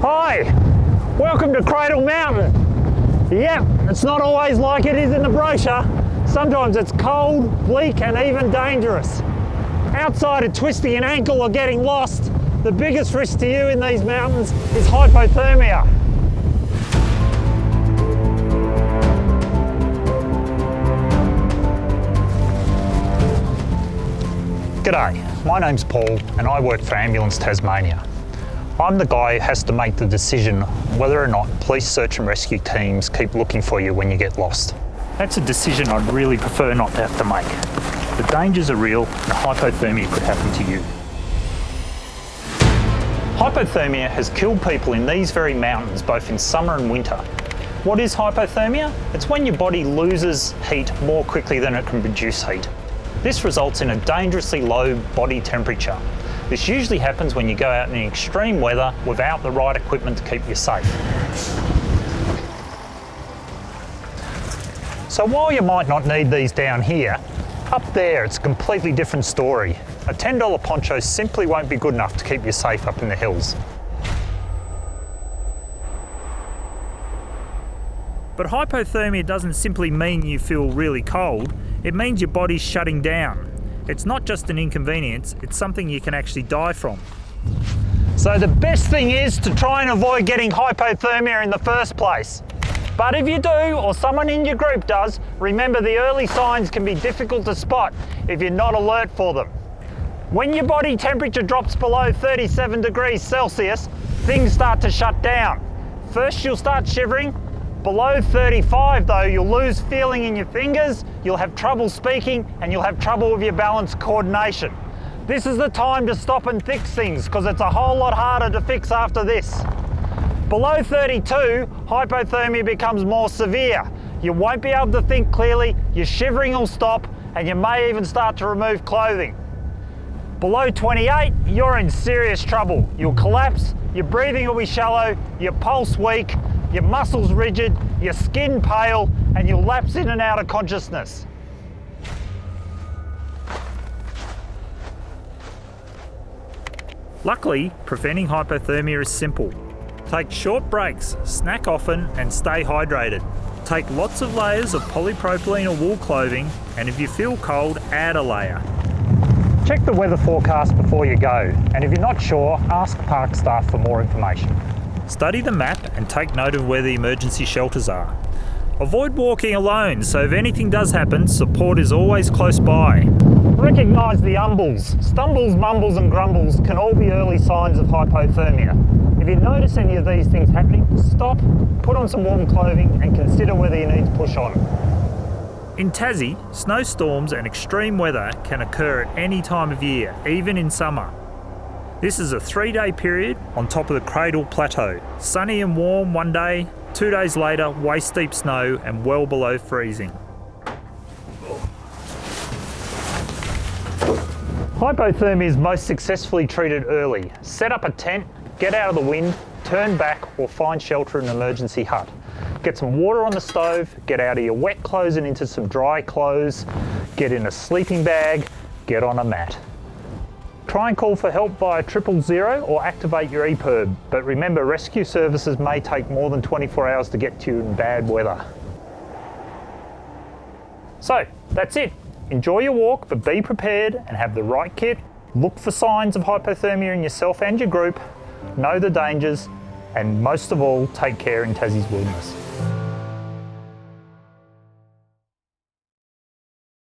Hi, welcome to Cradle Mountain. Yep, it's not always like it is in the brochure. Sometimes it's cold, bleak and even dangerous. Outside of twisting an ankle or getting lost, the biggest risk to you in these mountains is hypothermia. G'day, my name's Paul and I work for Ambulance Tasmania. I'm the guy who has to make the decision whether or not police search and rescue teams keep looking for you when you get lost. That's a decision I'd really prefer not to have to make. The dangers are real and hypothermia could happen to you. Hypothermia has killed people in these very mountains both in summer and winter. What is hypothermia? It's when your body loses heat more quickly than it can produce heat. This results in a dangerously low body temperature. This usually happens when you go out in extreme weather without the right equipment to keep you safe. So while you might not need these down here, up there it's a completely different story. A $10 poncho simply won't be good enough to keep you safe up in the hills. But hypothermia doesn't simply mean you feel really cold, it means your body's shutting down. It's not just an inconvenience, it's something you can actually die from. So the best thing is to try and avoid getting hypothermia in the first place. But if you do, or someone in your group does, remember the early signs can be difficult to spot if you're not alert for them. When your body temperature drops below 37 degrees Celsius, things start to shut down. First you'll start shivering. Below 35 though, you'll lose feeling in your fingers, you'll have trouble speaking, and you'll have trouble with your balance coordination. This is the time to stop and fix things, because it's a whole lot harder to fix after this. Below 32, hypothermia becomes more severe. You won't be able to think clearly, your shivering will stop, and you may even start to remove clothing. Below 28, you're in serious trouble. You'll collapse, your breathing will be shallow, your pulse weak, your muscles rigid, your skin pale, and you'll lapse in and out of consciousness. Luckily, preventing hypothermia is simple. Take short breaks, snack often, and stay hydrated. Take lots of layers of polypropylene or wool clothing, and if you feel cold, add a layer. Check the weather forecast before you go, and if you're not sure, ask park staff for more information. Study the map and take note of where the emergency shelters are. Avoid walking alone, so if anything does happen, support is always close by. Recognise the umbles. Stumbles, mumbles and grumbles can all be early signs of hypothermia. If you notice any of these things happening, stop, put on some warm clothing and consider whether you need to push on. In Tassie, snowstorms and extreme weather can occur at any time of year, even in summer. This is a 3-day period on top of the Cradle Plateau. Sunny and warm one day, 2 days later, waist-deep snow and well below freezing. Hypothermia is most successfully treated early. Set up a tent, get out of the wind, turn back or find shelter in an emergency hut. Get some water on the stove, get out of your wet clothes and into some dry clothes, get in a sleeping bag, get on a mat. Try and call for help via 000 or activate your EPIRB, but remember rescue services may take more than 24 hours to get to you in bad weather. So, that's it. Enjoy your walk, but be prepared and have the right kit. Look for signs of hypothermia in yourself and your group, know the dangers, and most of all, take care in Tassie's wilderness.